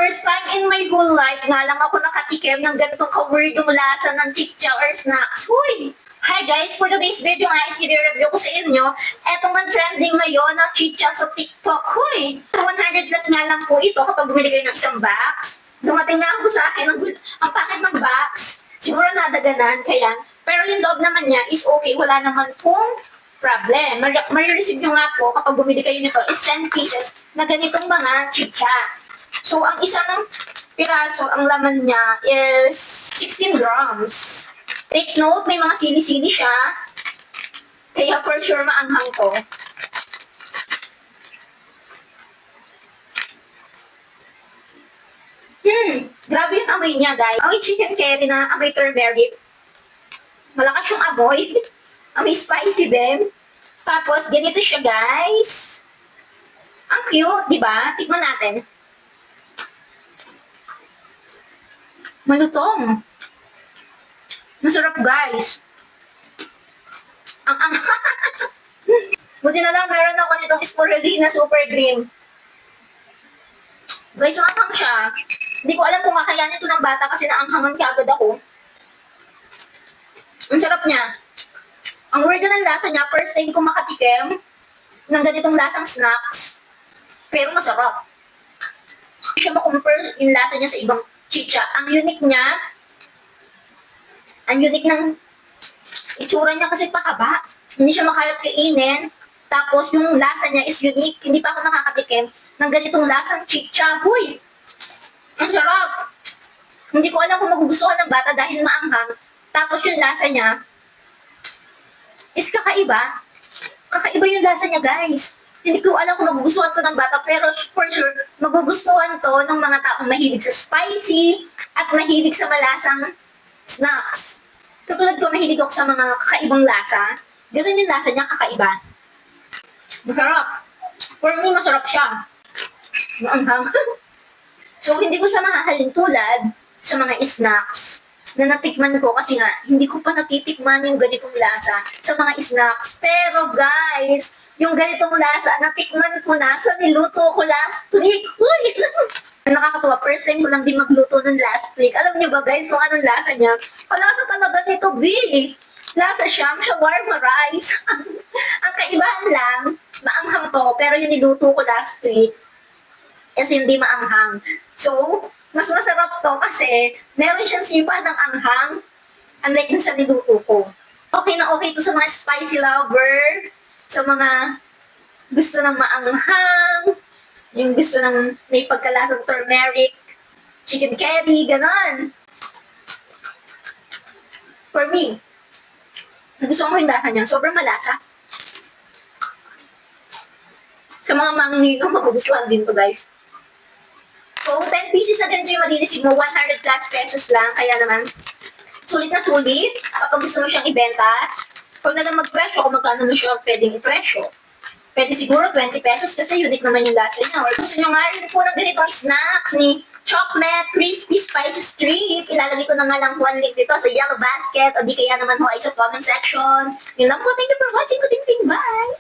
First time in my whole life nga lang ako nakatikim ng ganitong ka-weirdong lasa ng chicha or snacks. Huy! Hi guys! For today's video nga is i-review ko sa inyo etong ang trending ngayon ng chicha sa TikTok. Huy! 100 plus nga lang po ito kapag bumili kayo ng isang box. Dumating na ako sa akin ang pangit ng box. Siguro nadaganan, kaya. Pero yung loob naman niya is okay. Wala naman pong problem. Marireceive nyo nga po kapag bumili kayo nito is 10 pieces na ganitong mga chicha. So, ang isang piraso, ang laman niya is 16 grams. Take note, may mga sili-sili siya. Kaya for sure maanghang to. Grabe yung amoy niya, guys. Amoy chicken curry na amoy turmeric. Malakas yung amoy. Amoy spicy din. Tapos, ganito siya, guys. Ang cute, di ba? Tikman natin. Malutong. Masarap, guys. Ang buti na lang meron ako nitong spirulina super green. Guys, maanghang siya. Hindi ko alam kung kakayanin ito ng bata kasi naanghangan kagad ako. Ang sarap niya. Ang weird ng lasa niya, first time ko makatikim ng ganitong lasang snacks. Pero masarap. Hindi siya makumpare yung lasa niya sa ibang chicha. Ang unique niya, ang unique ng itsura niya kasi pakaba. Hindi siya makalat kainin. Tapos yung lasa niya is unique. Hindi pa ako nakakatikim ng ganitong lasang chicha. Huy! Ang sarap! Hindi ko alam kung magugustuhan ng bata dahil maanghang. Tapos yung lasa niya is kakaiba. Kakaiba yung lasa niya, guys. Hindi ko alam kung magugustuhan to ng bata, pero for sure, magugustuhan to ng mga taong mahilig sa spicy at mahilig sa malasang snacks. Katulad ko, mahilig ako sa mga kakaibang lasa. Ganun yung lasa niya, kakaiba. Masarap. For me, masarap siya. Maanghang. So, hindi ko siya mahahalin tulad sa mga snacks na natikman ko kasi nga, hindi ko pa natitikman yung ganitong lasa sa mga snacks. Pero guys, yung ganitong lasa, natikman ko na sa niluto ko last week. Uy! Nakakatuwa, first time ko lang din magluto ng last week. Alam niyo ba guys kung anong lasa niya? Ang lasa talaga nito, B. Lasa siyang shawarma rice. Ang kaibahan lang, maanghang to, pero yung niluto ko last week is hindi maanghang. So, mas masarap to kasi meron siyang sipa ng anghang unlike dun sa niluto ko. Okay na okay to sa mga spicy lover, sa mga gusto ng maanghang, yung gusto ng may pagkalasang turmeric, chicken curry, ganon. For me, gusto ko yung lasa niya. Sobrang malasa. Sa mga manghihino, magugustuhan din to, guys. So, 10 pieces na ganito yung marireceive mo, 100 plus pesos lang. Kaya naman, sulit na sulit. Kapag gusto mo siyang ibenta, huwag na lang mag-presyo kung magkano mo siya pwedeng i-presyo. Pwede siguro 20 pesos kasi unique naman yung lasa niya. Or gusto nyo nga rin po ng ganitong snacks ni Chocolate Crispy Spicy Strip. Ilalagay ko na nga lang one link dito sa yellow basket o di kaya naman ho ay sa comment section. Yun lang po. Thank you for watching. Kuting-ting. Bye!